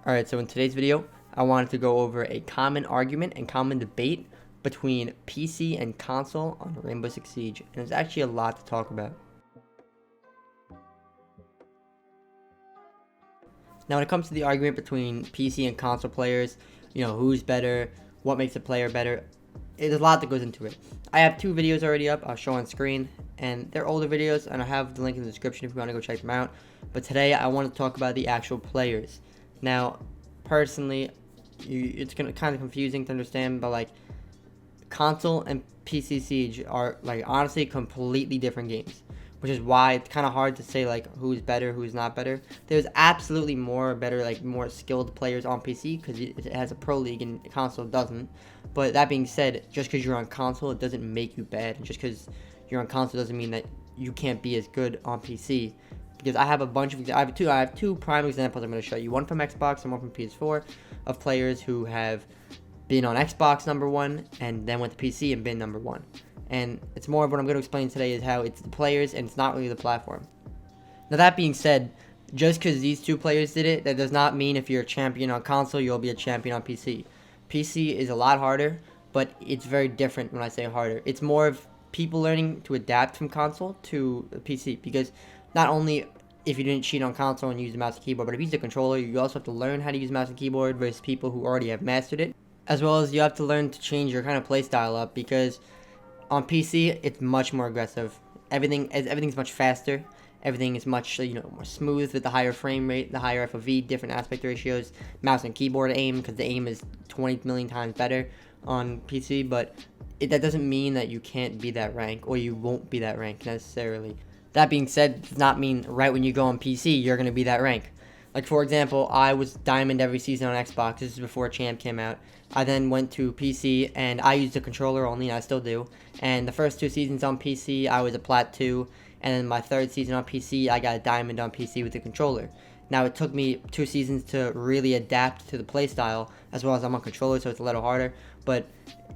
Alright, so in today's video, I wanted to go over a common argument and common debate between PC and console on Rainbow Six Siege, and there's actually a lot to talk about. Now, when it comes to the argument between PC and console players, who's better, what makes a player better, there's a lot that goes into it. I have two videos already up, I'll show on screen, and they're older videos, and I have the link in the description if you want to go check them out. But today, I want to talk about the actual players. Now, personally, it's kind of confusing to understand, but console and PC Siege are honestly completely different games, which is why it's kind of hard to say who's better, who's not better. There's absolutely more more skilled players on PC because it has a pro league and console doesn't. But that being said, just because you're on console, it doesn't make you bad. And just because you're on console doesn't mean that you can't be as good on PC. Because I have I have two prime examples I'm going to show you. One from Xbox and one from PS4 of players who have been on Xbox #1 and then went to PC and been #1. And it's more of what I'm going to explain today is how it's the players and it's not really the platform. Now that being said, just because these two players did it, that does not mean if you're a champion on console, you'll be a champion on PC. PC is a lot harder, but it's very different when I say harder. It's more of people learning to adapt from console to PC, because not only if you didn't cheat on console and use the mouse and keyboard, but if you use the controller, you also have to learn how to use mouse and keyboard versus people who already have mastered it. As well as you have to learn to change your kind of play style up, because on PC it's much more aggressive. Everything's much faster. Everything is much more smooth with the higher frame rate, the higher FOV, different aspect ratios, mouse and keyboard aim, because the aim is 20 million times better on PC. But that doesn't mean that you can't be that rank or you won't be that rank necessarily. That being said, it does not mean right when you go on PC you're going to be that rank. Like, for example, I was Diamond every season on Xbox. This is before Champ came out. I then went to PC, and I used the controller only, and I still do. And the first 2 seasons on PC, I was a Plat 2. And then my 3rd season on PC, I got a Diamond on PC with the controller. Now, it took me 2 seasons to really adapt to the playstyle, as well as I'm on controller, so it's a little harder. But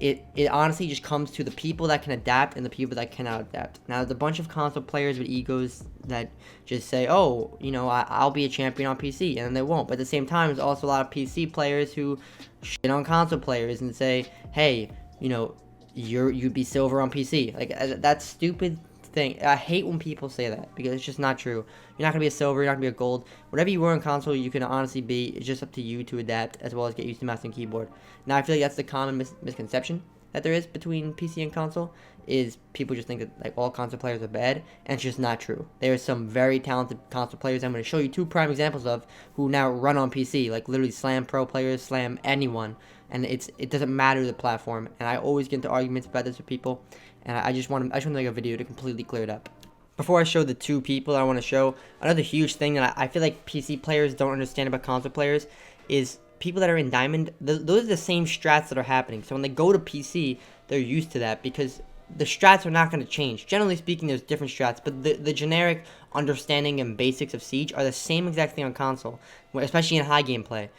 it honestly just comes to the people that can adapt and the people that cannot adapt. Now, there's a bunch of console players with egos that just say, oh, I'll be a champion on PC, and then they won't. But at the same time, there's also a lot of PC players who shit on console players and say, hey, you'd be silver on PC. That's stupid thing. I hate when people say that, because it's just not true. You're not going to be a silver, you're not going to be a gold. Whatever you were on console, you can honestly be. It's just up to you to adapt, as well as get used to mouse and keyboard. Now, I feel like that's the common misconception that there is between PC and console, is people just think that all console players are bad, and it's just not true. There are some very talented console players I'm going to show you 2 prime examples of who now run on PC, literally slam pro players, slam anyone, and it doesn't matter the platform. And I always get into arguments about this with people, and I just want to make a video to completely clear it up. Before I show the 2 people, I want to show another huge thing that I feel like PC players don't understand about console players is people that are in Diamond. Those are the same strats that are happening. So when they go to PC, they're used to that, because the strats are not going to change. Generally speaking, there's different strats, but the generic understanding and basics of Siege are the same exact thing on console, especially in high gameplay.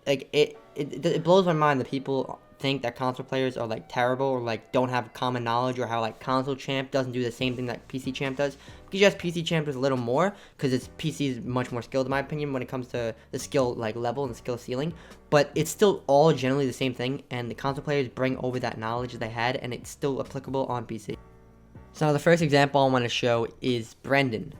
It blows my mind that people think that console players are terrible, or don't have common knowledge, or how console champ doesn't do the same thing that PC champ does. Because yes, PC champ does a little more, because PC is much more skilled in my opinion when it comes to the skill level and the skill ceiling, but it's still all generally the same thing, and the console players bring over that knowledge that they had, and it's still applicable on PC. So now the first example I want to show is Brendan.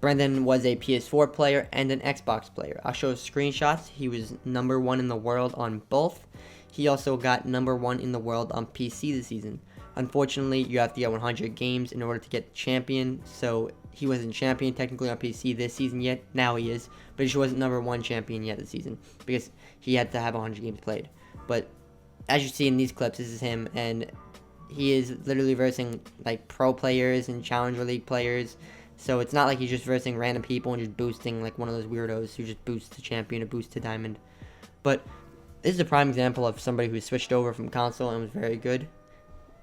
Brendan was a PS4 player and an Xbox player. I'll show screenshots. He was #1 in the world on both. He also got #1 in the world on PC this season. Unfortunately, you have to get 100 games in order to get champion, so he wasn't champion technically on PC this season yet. Now he is, but he wasn't #1 champion yet this season, because he had to have 100 games played. But as you see in these clips, this is him, and he is literally versing pro players and Challenger League players. So it's not like he's just versing random people and just boosting one of those weirdos who just boosts to champion or boosts to diamond. But this is a prime example of somebody who switched over from console and was very good.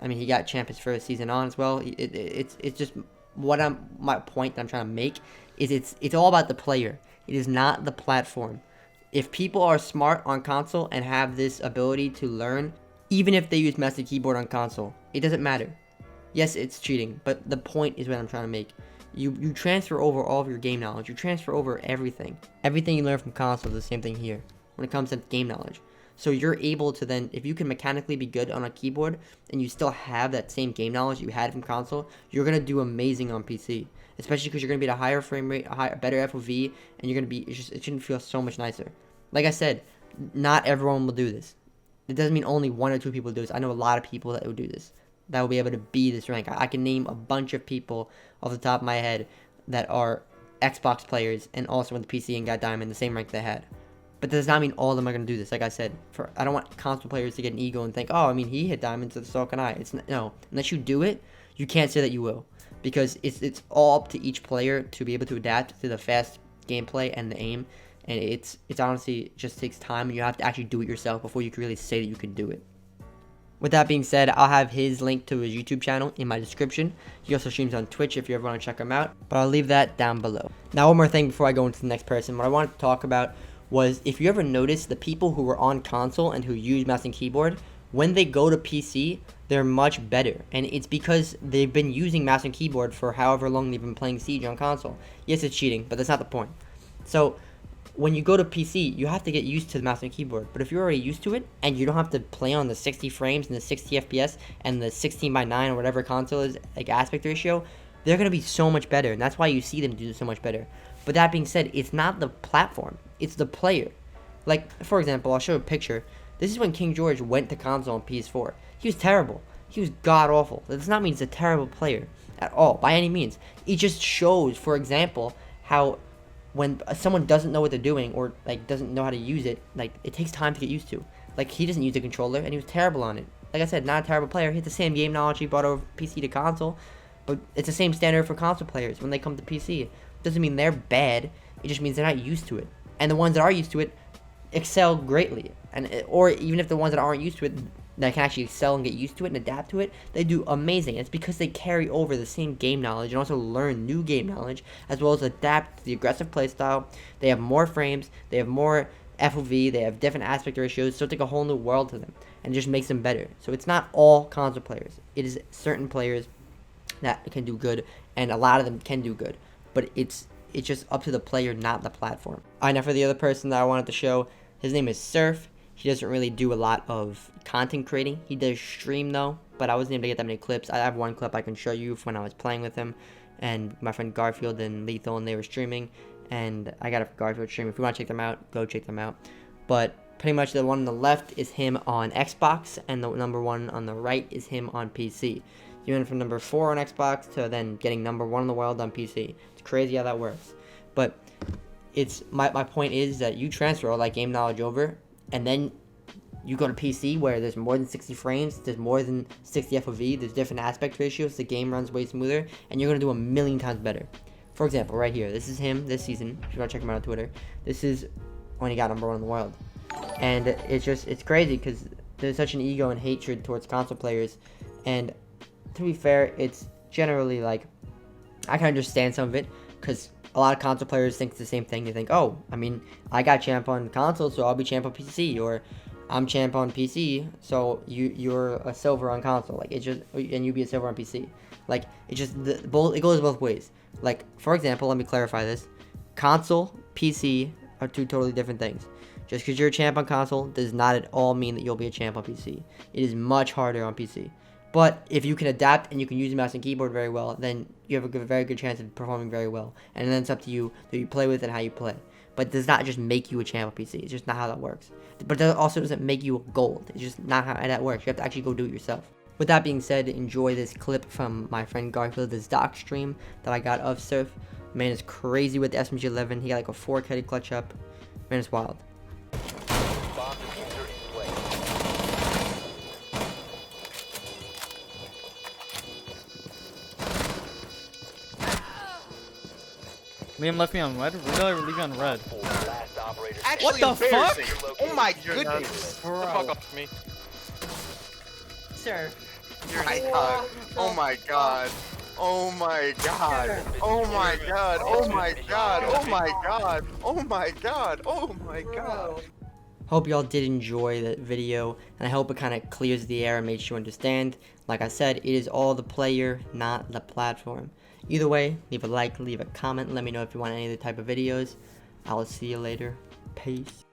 I mean, he got champ his first season on as well. It's just my point that I'm trying to make is it's all about the player. It is not the platform. If people are smart on console and have this ability to learn, even if they use mouse and keyboard on console, it doesn't matter. Yes, it's cheating, but the point is what I'm trying to make. You transfer over all of your game knowledge. You transfer over everything. Everything you learn from console is the same thing here. when it comes to game knowledge. So you're able to then, if you can mechanically be good on a keyboard and you still have that same game knowledge you had from console, you're going to do amazing on PC. Especially because you're going to be at a higher frame rate, a better FOV, and you're going to be, it's going to feel so much nicer. Like I said, not everyone will do this. It doesn't mean only 1 or 2 people do this. I know a lot of people that will do this, that will be able to be this rank. I can name a bunch of people off the top of my head that are Xbox players and also went to PC and got Diamond, the same rank they had. But that does not mean all of them are going to do this. Like I said, I don't want console players to get an ego and think, oh, I mean, he hit Diamond, so can I. No, unless you do it, you can't say that you will. Because it's all up to each player to be able to adapt to the fast gameplay and the aim. And it's honestly just takes time, and you have to actually do it yourself before you can really say that you can do it. With that being said, I'll have his link to his YouTube channel in my description. He also streams on Twitch if you ever want to check him out. But I'll leave that down below. Now, one more thing before I go into the next person. What I wanted to talk about was, if you ever notice, the people who were on console and who use mouse and keyboard, when they go to PC, they're much better. And it's because they've been using mouse and keyboard for however long they've been playing Siege on console. Yes, it's cheating, but that's not the point. So when you go to PC, you have to get used to the mouse and keyboard. But if you're already used to it, and you don't have to play on the 60 frames and the 60 FPS and the 16:9 or whatever console is, like aspect ratio, they're going to be so much better. And that's why you see them do so much better. But that being said, it's not the platform. It's the player. Like, for example, I'll show a picture. This is when King George went to console on PS4. He was terrible. He was god-awful. That does not mean he's a terrible player at all, by any means. It just shows, for example, how when someone doesn't know what they're doing, or like doesn't know how to use it, like it takes time to get used to. Like, he doesn't use the controller, and he was terrible on it. Like I said, not a terrible player. He had the same game knowledge he brought over PC to console, but it's the same standard for console players when they come to PC. It doesn't mean they're bad. It just means they're not used to it. And the ones that are used to it excel greatly. Or even if the ones that aren't used to it, that can actually excel and get used to it and adapt to it, they do amazing. It's because they carry over the same game knowledge and also learn new game knowledge, as well as adapt to the aggressive playstyle. They have more frames, they have more FOV, they have different aspect ratios, so it's like a whole new world to them, and it just makes them better. So it's not all console players. It is certain players that can do good, and a lot of them can do good, but it's just up to the player, not the platform. Alright, now for the other person that I wanted to show, his name is Serf. He doesn't really do a lot of content creating. He does stream though, but I wasn't able to get that many clips. I have one clip I can show you when I was playing with him, and my friend Garfield and Lethal, and they were streaming, and I got a Garfield stream. If you want to check them out, go check them out. But pretty much the one on the left is him on Xbox, and the number 1 on the right is him on PC. He went from number 4 on Xbox to then getting number 1 in the world on PC. It's crazy how that works. But it's my point is that you transfer all that game knowledge over, and then you go to PC where there's more than 60 frames, there's more than 60 FOV, there's different aspect ratios, the game runs way smoother, and you're going to do a million times better. For example, right here, this is him this season. If you want to check him out on Twitter, this is when he got number 1 in the world. And it's crazy because there's such an ego and hatred towards console players, and to be fair, it's generally like, I can understand some of it, because a lot of console players think the same thing. They think, oh, I mean, I got champ on console, so I'll be champ on PC, or I'm champ on PC, so you're a silver on console. Like, it just, and you be a silver on PC. Like, it just, it goes both ways. Like, for example, let me clarify this. Console, PC are 2 totally different things. Just because you're a champ on console does not at all mean that you'll be a champ on PC. It is much harder on PC. But if you can adapt and you can use the mouse and keyboard very well, then you have a very good chance of performing very well. And then it's up to you who you play with and how you play. But it does not just make you a champ on PC. It's just not how that works. But it also doesn't make you a gold. It's just not how that works. You have to actually go do it yourself. With that being said, enjoy this clip from my friend Garfield, this doc stream that I got of Serf. Man is crazy with the SMG-11. He got like a 4K clutch up. Man, it's wild. Liam left me on red? Where did I leave you on red? Actually, what the fuck? Oh my goodness. Bro. Get the fuck off me. Sir. Oh my god. Oh my god. Oh my god. Oh my god. Oh my god. Oh my god. Oh my god. Oh my god. Hope y'all did enjoy that video, and I hope it kind of clears the air and makes you understand. Like I said, it is all the player, not the platform. Either way, leave a like, leave a comment, let me know if you want any other type of videos. I will see you later. Peace.